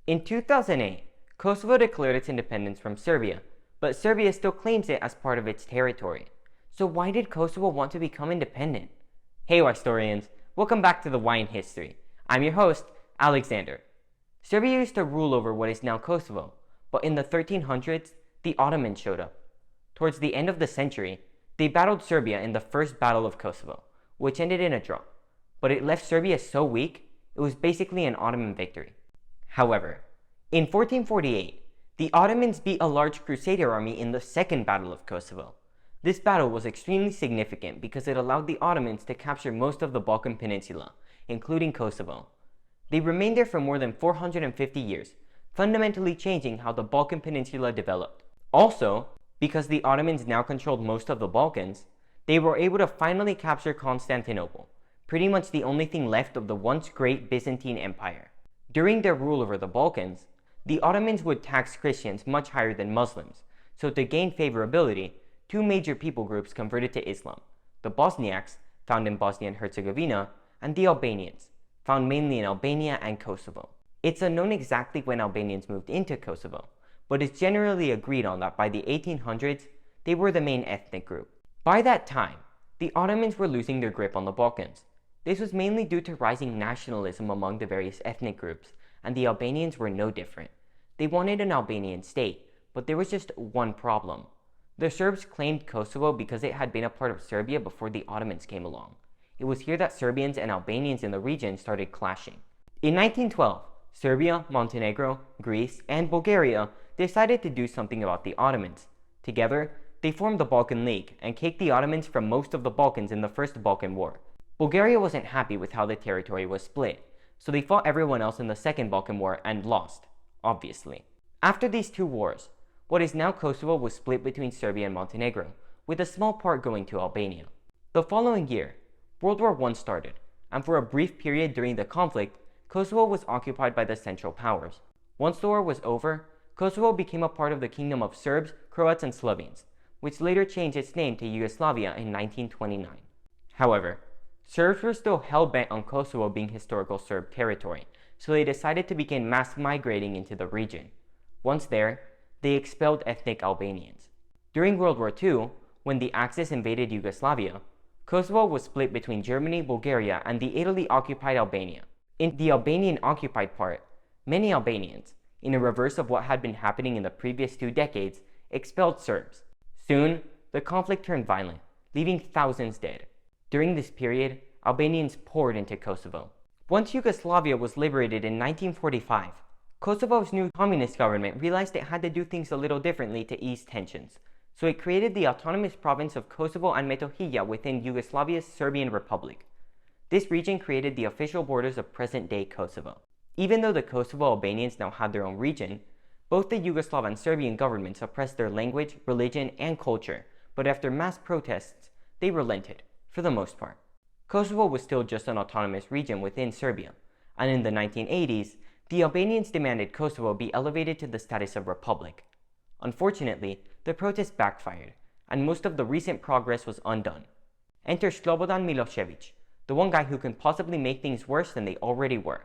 In 2008, Kosovo declared its independence from Serbia, but Serbia still claims it as part of its territory. So why did Kosovo want to become independent? Hey historians, welcome back to the Why in History. I'm your host, Alexander. Serbia used to rule over what is now Kosovo, but in the 1300s, the Ottomans showed up. Towards the end of the century, they battled Serbia in the First Battle of Kosovo, which ended in a draw, but it left Serbia so weak, it was basically an Ottoman victory. However, in 1448, the Ottomans beat a large Crusader army in the Second Battle of Kosovo. This battle was extremely significant because it allowed the Ottomans to capture most of the Balkan Peninsula, including Kosovo. They remained there for more than 450 years, fundamentally changing how the Balkan Peninsula developed. Also, because the Ottomans now controlled most of the Balkans, they were able to finally capture Constantinople, pretty much the only thing left of the once great Byzantine Empire. During their rule over the Balkans, the Ottomans would tax Christians much higher than Muslims, so to gain favorability, two major people groups converted to Islam: the Bosniaks, found in Bosnia and Herzegovina, and the Albanians, found mainly in Albania and Kosovo. It's unknown exactly when Albanians moved into Kosovo, but it's generally agreed on that by the 1800s, they were the main ethnic group. By that time, the Ottomans were losing their grip on the Balkans. This was mainly due to rising nationalism among the various ethnic groups, and the Albanians were no different. They wanted an Albanian state, but there was just one problem. The Serbs claimed Kosovo because it had been a part of Serbia before the Ottomans came along. It was here that Serbians and Albanians in the region started clashing. In 1912, Serbia, Montenegro, Greece, and Bulgaria decided to do something about the Ottomans. Together, they formed the Balkan League and kicked the Ottomans from most of the Balkans in the First Balkan War. Bulgaria wasn't happy with how the territory was split, so they fought everyone else in the Second Balkan War and lost, obviously. After these two wars, what is now Kosovo was split between Serbia and Montenegro, with a small part going to Albania. The following year, World War I started, and for a brief period during the conflict, Kosovo was occupied by the Central Powers. Once the war was over, Kosovo became a part of the Kingdom of Serbs, Croats, and Slovenes, which later changed its name to Yugoslavia in 1929. However, Serbs were still hell-bent on Kosovo being historical Serb territory, so they decided to begin mass migrating into the region. Once there, they expelled ethnic Albanians. During World War II, when the Axis invaded Yugoslavia, Kosovo was split between Germany, Bulgaria, and the Italy-occupied Albania. In the Albanian-occupied part, many Albanians, in a reverse of what had been happening in the previous 2 decades, expelled Serbs. Soon, the conflict turned violent, leaving thousands dead. During this period, Albanians poured into Kosovo. Once Yugoslavia was liberated in 1945, Kosovo's new communist government realized it had to do things a little differently to ease tensions, so it created the autonomous province of Kosovo and Metohija within Yugoslavia's Serbian Republic. This region created the official borders of present-day Kosovo. Even though the Kosovo Albanians now had their own region, both the Yugoslav and Serbian governments oppressed their language, religion, and culture, but after mass protests, they relented, for the most part. Kosovo was still just an autonomous region within Serbia, and in the 1980s, the Albanians demanded Kosovo be elevated to the status of republic. Unfortunately, the protest backfired, and most of the recent progress was undone. Enter Slobodan Milošević, the one guy who can possibly make things worse than they already were.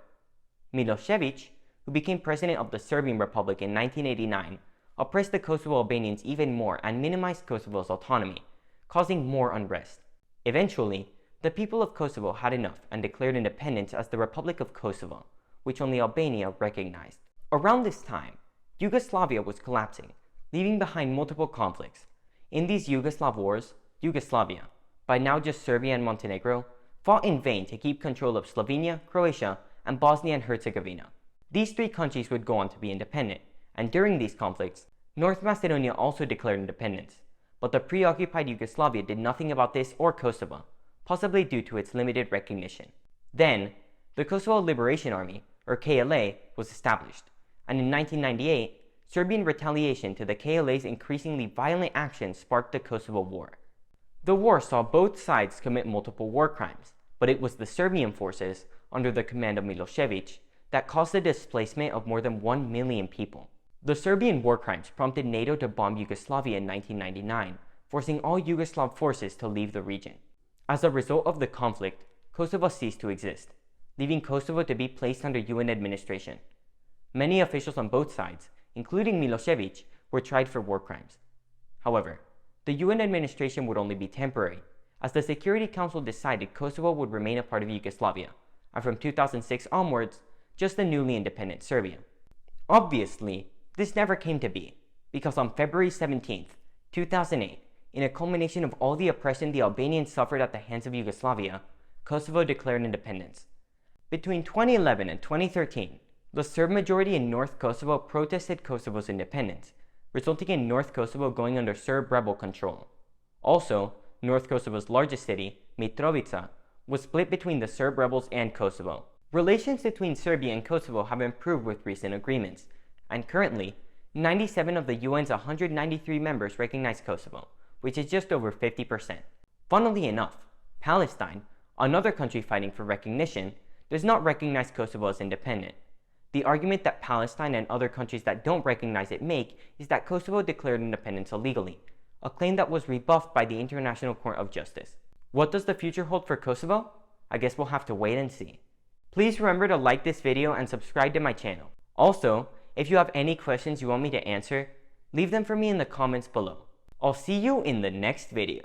Milošević, who became president of the Serbian Republic in 1989, oppressed the Kosovo Albanians even more and minimized Kosovo's autonomy, causing more unrest. Eventually, the people of Kosovo had enough and declared independence as the Republic of Kosovo, which only Albania recognized. Around this time, Yugoslavia was collapsing, leaving behind multiple conflicts. In these Yugoslav wars, Yugoslavia, by now just Serbia and Montenegro, fought in vain to keep control of Slovenia, Croatia, and Bosnia and Herzegovina. These 3 countries would go on to be independent, and during these conflicts, North Macedonia also declared independence, but the preoccupied Yugoslavia did nothing about this or Kosovo, possibly due to its limited recognition. Then, the Kosovo Liberation Army, or KLA, was established, and in 1998, Serbian retaliation to the KLA's increasingly violent actions sparked the Kosovo War. The war saw both sides commit multiple war crimes, but it was the Serbian forces, under the command of Milošević, that caused the displacement of more than 1 million people. The Serbian war crimes prompted NATO to bomb Yugoslavia in 1999, forcing all Yugoslav forces to leave the region. As a result of the conflict, Kosovo ceased to exist, leaving Kosovo to be placed under UN administration. Many officials on both sides, including Milosevic, were tried for war crimes. However, the UN administration would only be temporary, as the Security Council decided Kosovo would remain a part of Yugoslavia, and from 2006 onwards, just the newly independent Serbia. Obviously, this never came to be, because on February 17, 2008, in a culmination of all the oppression the Albanians suffered at the hands of Yugoslavia, Kosovo declared independence. Between 2011 and 2013, the Serb majority in North Kosovo protested Kosovo's independence, resulting in North Kosovo going under Serb rebel control. Also, North Kosovo's largest city, Mitrovica, was split between the Serb rebels and Kosovo. Relations between Serbia and Kosovo have improved with recent agreements, and currently, 97 of the UN's 193 members recognize Kosovo, which is just over 50%. Funnily enough, Palestine, another country fighting for recognition, does not recognize Kosovo as independent. The argument that Palestine and other countries that don't recognize it make is that Kosovo declared independence illegally, a claim that was rebuffed by the International Court of Justice. What does the future hold for Kosovo? I guess we'll have to wait and see. Please remember to like this video and subscribe to my channel. Also, if you have any questions you want me to answer, leave them for me in the comments below. I'll see you in the next video.